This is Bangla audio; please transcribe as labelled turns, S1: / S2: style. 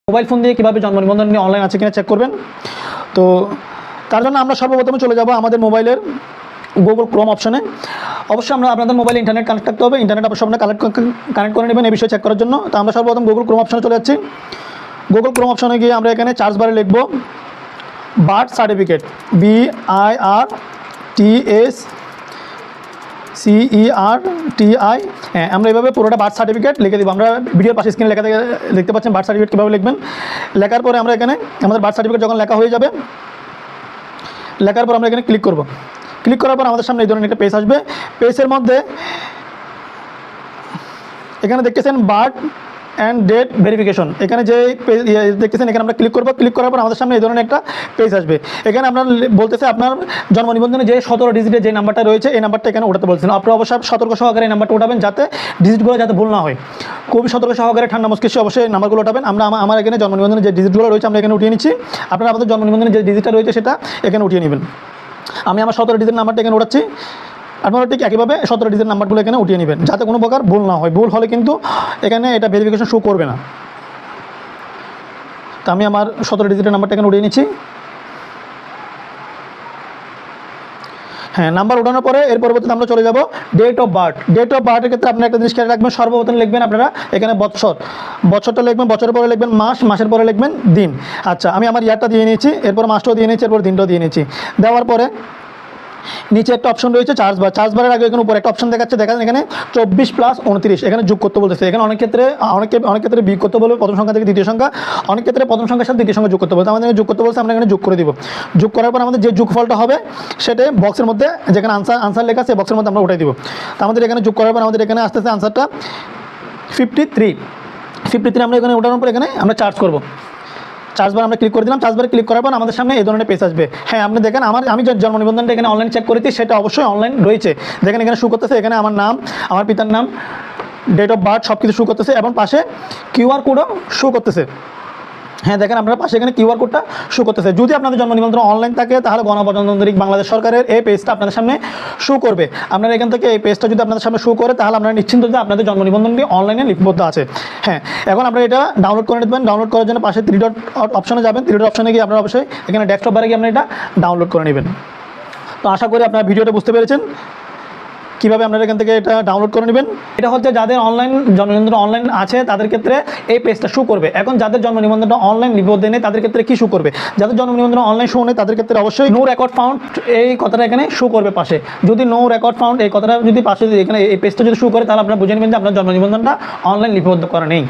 S1: মোবাইল ফোন দিয়ে কীভাবে জন্ম নিবন্ধন নিয়ে অনলাইন আছে কিনা চেক করবেন। তো তার জন্য আমরা সর্বপ্রথমে চলে যাব আমাদের মোবাইলের গুগল ক্রোম অপশনে। অবশ্যই আপনাদের মোবাইলে ইন্টারনেট কানেক্ট থাকতে হবে, ইন্টারনেট অবশ্যই আপনারা কানেক্ট করে নেবেন এই বিষয়ে চেক করার জন্য। তো আমরা সর্বপ্রথম গুগল ক্রোম অপশনে চলে যাচ্ছি। গুগল ক্রোম অপশনে গিয়ে আমরা এখানে সার্চ বারে লিখব বার্থ সার্টিফিকেট, BIRTHCERTI। হ্যাঁ, আমরা এভাবে পুরোটা বার্থ সার্টিফিকেট লিখে দিব। আমরা ভিডিওর পাশে স্ক্রিনে লেখা দেখতে পাচ্ছেন বার্থ সার্টিফিকেট কীভাবে লিখবেন। লেখার পরে আমরা এখানে আমাদের বার্থ সার্টিফিকেট যখন লেখা হয়ে যাবে, লেখার পর আমরা এখানে ক্লিক করব। ক্লিক করার পর আমাদের সামনে এই ধরনের একটা পেজ আসবে। পেজের মধ্যে এখানে দেখতেছেন বার্থ অ্যান্ড ডেট ভেরিফিকেশন, এখানে যে দেখতেছেন এখানে আমরা ক্লিক করব। ক্লিক করার পর আমাদের সামনে এই ধরনের একটা পেজ আসবে। এখানে আপনার বলতেছে আপনার জন্ম নিবন্ধনে যে 17 ডিজিটের যে নাম্বারটা রয়েছে এই নাম্বারটা এখানে ওঠাতে বলছেন। আপনারা অবশ্যই সতর্ক সহকারে এই নাম্বারটা ওঠাবেন যাতে ডিজিটগুলো যাতে ভুল না হয়। খুবই সতর্ক সহকারে ঠান্ডা মস্তিষ্কে অবশ্যই এই নাম্বারগুলো ওঠাবেন। আমার এখানে জন্ম নিবন্ধনের যে ডিজিটগুলো রয়েছে আমরা এখানে উঠিয়ে নিচ্ছি। আপনারা আমাদের জন্ম নিবন্ধনের যে ডিজিটটা রয়েছে সেটা এখানে উঠিয়ে নেবেন। আমি আমার 17 ডিজিট নাম্বারটা এখানে উঠাচ্ছি। আপনারা ঠিক একইভাবে 17 ডিজিট নাম্বারগুলো এখানে উঠিয়ে নেবেন যাতে কোনো প্রকার ভুল না হয়। ভুল হলে কিন্তু এখানে এটা ভেরিফিকেশন শো করবে না। তো আমি আমার 17 ডিজিটের নাম্বারটা এখানে উঠিয়ে নিচ্ছি। হ্যাঁ, নাম্বার ওঠানোর পরে এর পরবর্তীতে আমরা চলে যাব date of birth. Date of বার্থের ক্ষেত্রে আপনারা একটা জিনিস খেয়াল রাখবেন, সর্বপ্রথম লিখবেন আপনারা এখানে বছরটা লিখবেন, বছরের পরে লিখবেন মাস, মাসের পরে লিখবেন দিন। আচ্ছা, আমি আমার ইয়ারটা দিয়ে নিয়েছি, এরপর মাসটাও দিয়ে নিয়েছি, এরপর দিনটাও দিয়ে নিয়েছি। দেওয়ার পরে নিচে একটা অপশন রয়েছে চার্জ বার। চার্জ বারের আগে এখানে উপরে একটা অপশন দেখাচ্ছে, দেখেন এখানে 24+29 এখানে যোগ করতে বলতেছে। এখানে অনেক ক্ষেত্রে বিয়োগ করতে বলবে প্রথম সংখ্যা থেকে দ্বিতীয় সংখ্যা, অনেক ক্ষেত্রে প্রথম সংখ্যার সাথে দ্বিতীয় সংখ্যা যোগ করতে বলতে। আমাদের যোগ করতে বলছে, আমরা এখানে যোগ করে দিব। যোগ করার পর আমাদের যে যোগফলটা হবে সেটা বক্সের মধ্যে যেখানে আনসার লেখা আছে বক্সের মধ্যে আমরা উঠাই দিব। তো আমাদের এখানে যোগ করার পর আমাদের এখানে আসতে আসতে আনসারটা 53 আমরা এখানে ওঠানোর পর এখানে আমরা চার্জ করব। চার্জ বার আমরা ক্লিক করে দিলাম। চার্জ বারে ক্লিক করার পর আমাদের সামনে এই ধরনের পেজ আসবে। হ্যাঁ, আপনি দেখেন আমি যে জন্ম নিবন্ধনটা এখানে অনলাইন চেক করেছি সেটা অবশ্যই অনলাইন রয়েছে। দেখেন এখানে শো করতেছে, এখানে আমার নাম, আমার পিতার নাম, ডেট অফ বার্থ সব কিছু শো করতেছে এবং পাশে QR কোডও শো করতেছে। হ্যাঁ, দেখেন আপনার পাশে এখানে QR কোডটা শো করতেছে। যদি আপনাদের জন্ম নিবন্ধন অনলাইন থাকে তাহলে গণপ্রজাতন্ত্রী বাংলাদেশ সরকারের এই পেজটা আপনাদের সামনে শো করবে। আপনারা এখান থেকে এই পেজটা যদি আপনাদের সামনে শো করে তাহলে আপনারা নিশ্চিন্ত যে আপনাদের জন্ম নিবন্ধনটি অনলাইনে লিপিবদ্ধ আছে। হ্যাঁ, এখন আপনারা এটা ডাউনলোড করে নেবেন। ডাউনলোড করার জন্য পাশে 3 ডট অপশনে যাবেন। 3 ডট অপশনে গিয়ে আপনারা অবশ্যই এখানে ডেস্কটপ বারে গিয়ে আপনারা এটা ডাউনলোড করে নেবেন। তো আশা করি আপনারা ভিডিওটা বুঝতে পেরেছেন কীভাবে আপনারা এখান থেকে এটা ডাউনলোড করে নেবেন। এটা হচ্ছে যাদের অনলাইন জন্ম নিবন্ধন অনলাইন আছে তাদের ক্ষেত্রে এই পেজটা শো করবে। এখন যাদের জন্ম নিবন্ধনটা অনলাইন লিপিবদ্ধ নেই তাদের ক্ষেত্রে কী শো করবে? যাদের জন্ম নিবন্ধন অনলাইন শো নেই তাদের ক্ষেত্রে অবশ্যই নো রেকর্ড ফাউন্ড এই কথাটা এখানে শো করবে পাশে। যদি নো রেকর্ড ফাউন্ড এই কথাটা যদি পাশে এখানে এই পেজটা যদি শো করে তাহলে আপনারা বুঝে নেবেন যে আপনার জন্ম নিবন্ধনটা অনলাইন লিপিবদ্ধ করা নেই।